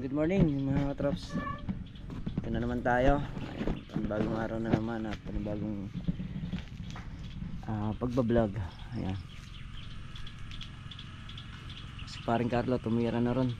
Good morning mga katrops. Ito na naman tayo. Ayan, panibagong araw na naman at panibagong pagbablog. Ayan. Si paring Carlo tumira na ron.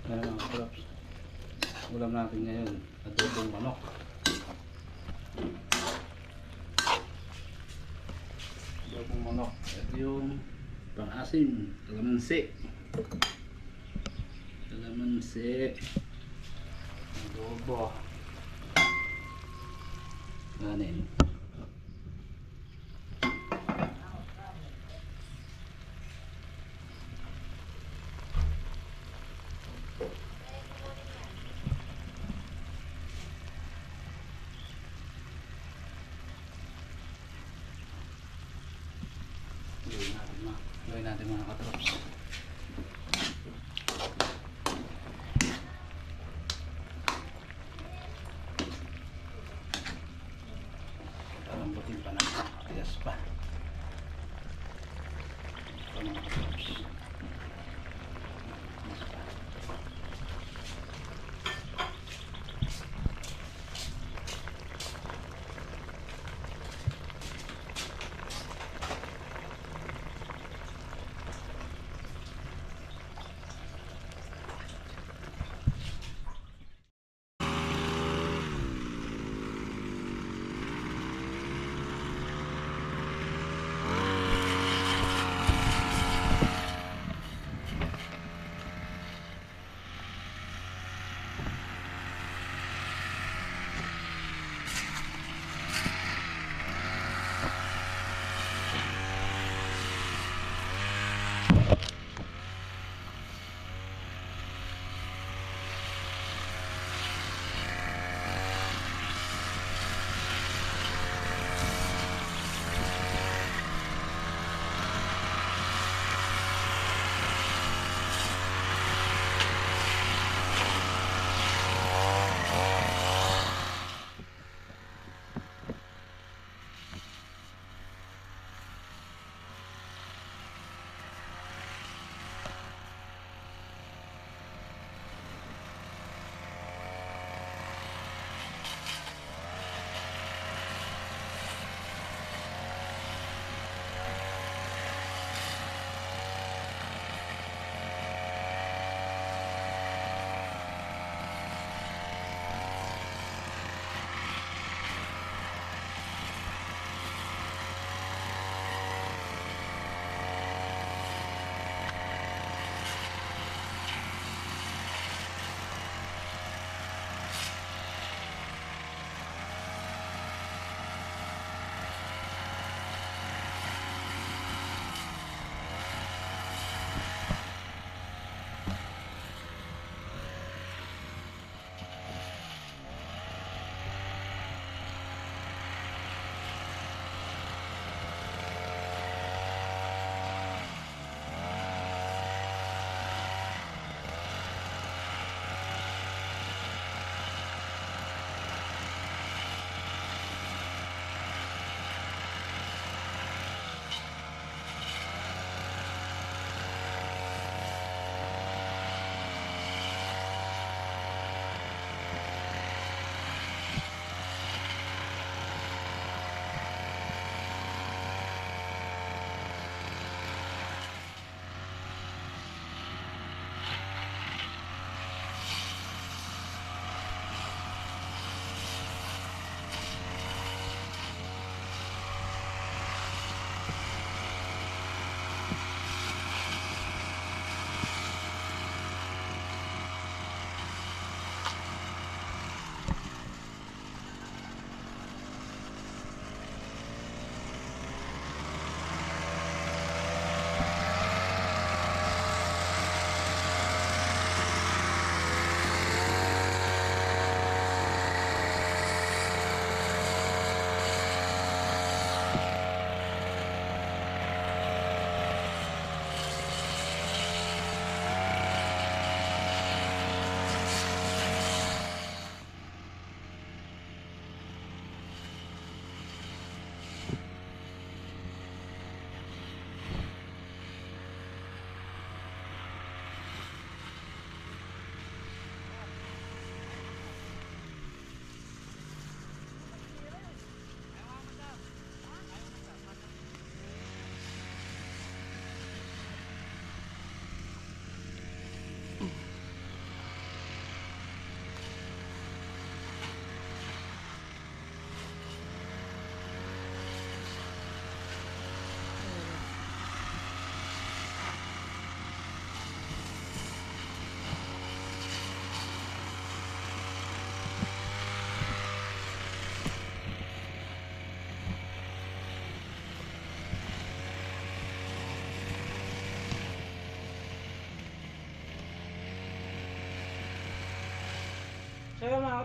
Ayan mga katrops, ulam natin ngayon adobong manok. Adobong manok, ito yung pang-asim, kalamansi, adobo, kanin. Gawin natin mga katrops.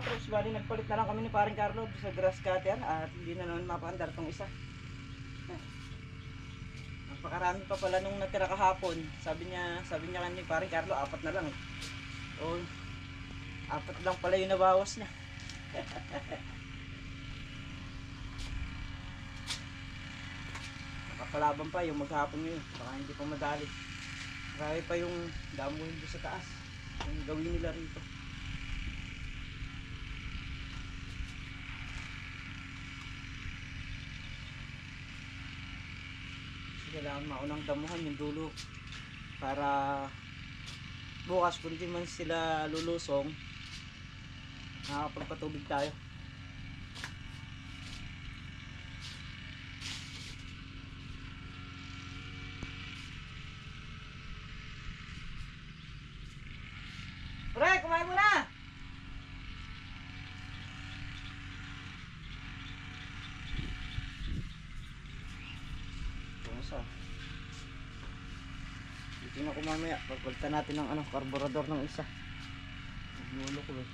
mga troops, bali nagpalit na lang kami ni paring Carlo sa grass cutter at hindi na naman mapaandar tong isa. Napakarami pa pala nung natira kahapon. Sabi niya kanina paring Carlo, 4 na lang eh. O, 4 lang pala yung nabawas niya. Nakapalaban pa yung maghapon ngayon, baka hindi pa madali. Marami pa yung damuhin doon sa taas, yung gawin nila rito. Kailangan maunang damuhan yung dulo para bukas kung di man sila lulusong nakakapagpatubig tayo. Pre, kumain mo na! Dito na ko mamaya, pagpalitan natin ng karburador ng isa. Naglulo ko eh.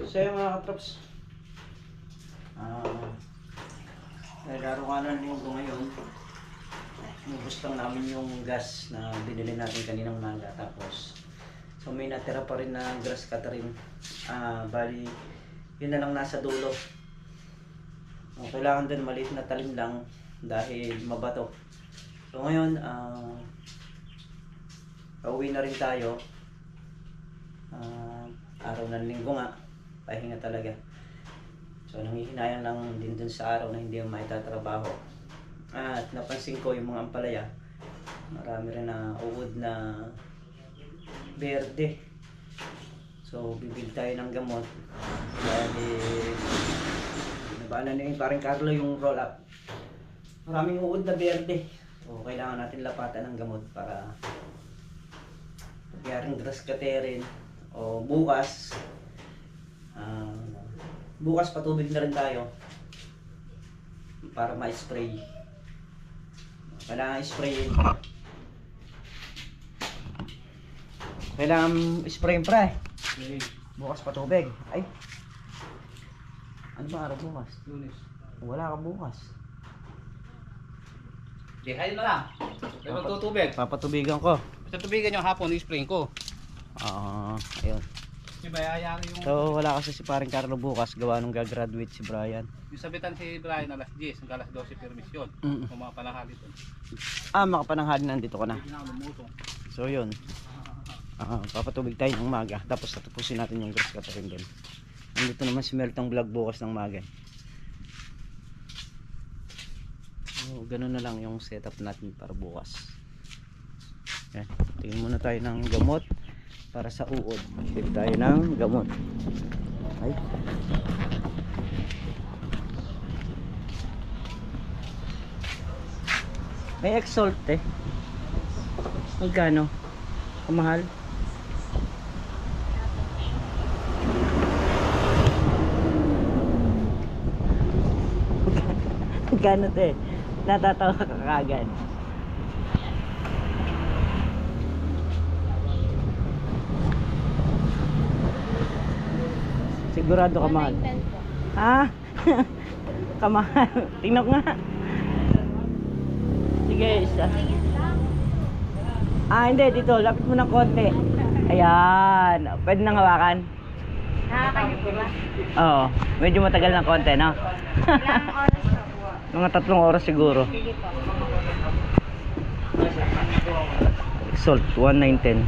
So yung mga katrops, nagkaroon linggo ngayon, nubos lang namin yung gas na binili natin kaninang umaga. Tapos so may natira pa rin na grass cutter. Bali yun na lang nasa dulo. Kailangan din maliit na talim lang dahil mabato. So ngayon pauwi na rin tayo. Araw ng linggo nga, pahinga talaga. So nanghihinayang lang din dun sa araw na hindi may tatrabaho. At napansin ko yung mga ampalaya, marami rin na uod na berde. So bibili tayo ng gamot dahil nabala na yung parang Carlo yung roll up. Maraming uod na berde. So kailangan natin lapatan ng gamot para pagyaring grass cutterin. O bukas patubig na rin tayo para ma-spray. Kailangan sprayin. Kailangan sprayin pre. Bukas patubig. Ay. Ano ba araw bukas? Lunes. Wala ka bukas. Dihay na lang. Pero tutubig. Papatubigan ko. Sa tubigan yung hapon, i-spray ko. Ayun. Diba, ayari yung... So wala kasi si paring Carlo bukas, gawa nung gagraduate si Brian. Yung sabitan si Brian alas 10, hanggang alas 12 permisyon. Kung mga panahali doon. Makapananghali nandito ka na. Hindi na ako lumusong. So yun. Papatubig tayo ng umaga. Tapos tatapusin natin yung grass cutter din. Nandito naman si Meltong Vlog bukas ng umaga. ganun na lang yung setup natin para bukas. Yan. Tingin muna tayo ng gamot para sa uod. Tingin tayo ng gamot. Ay. May Exalt eh. Magkano? Kamahal? Magkano te? Natatawa ka kagad. Sigurado kamahal? Ha? Kamahal. Tingnan ko nga. Sige, isa. Hindi. Dito. Lapit mo ng konti. Ayan. Pwede nang hawakan? Nakakanya po ba? Oo. Medyo matagal ng konti, no? Ilang oras na po? Mga 3 oras siguro. Sige po. Exalt, 1910.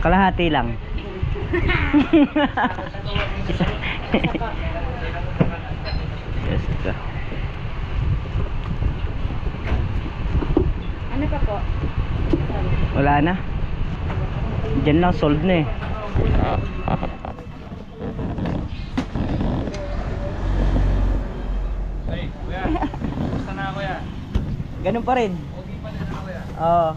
Kalahati lang. Yes, ito. Ano pa po? Wala na. Diyan lang, sold na eh. Hey, kuya. Basta na kuya. Ganun pa rin. Okay pa din na kuya. Oo.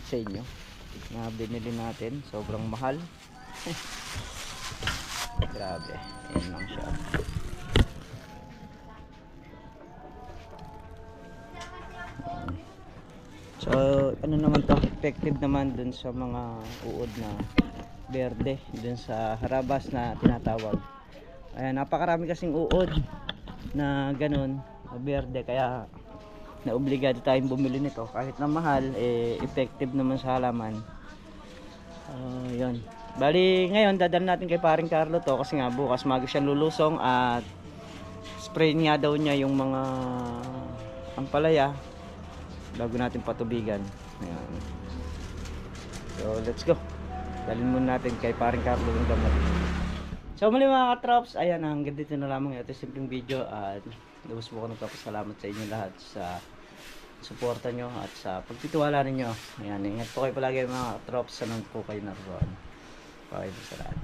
Sa inyo na binili natin, sobrang mahal. Grabe, ayun lang siya. So ano naman to, effective naman dun sa mga uod na berde, dun sa harabas na tinatawag. Ayan, napakarami kasing uod na ganun, na berde, kaya naobligado tayong bumili nito. Kahit na mahal, effective naman sa halaman. Yun. Bali, ngayon dadalhin natin kay paring Carlo to kasi nga bukas maga siyang lulusong at spray nga daw niya yung mga ampalaya bago natin patubigan. Ayan. So let's go. Dalhin muna natin kay paring Carlo yung gamot. So muli mga katrops, ayan, hanggang dito na lamang ito simpleng video at lubos po ako nagpapasalamat sa inyo lahat sa suporta nyo at sa pagtitiwala ninyo. Ayan, ingat po kayo palagi mga katrops, sanang po kayo naroon. Bye po sa lahat.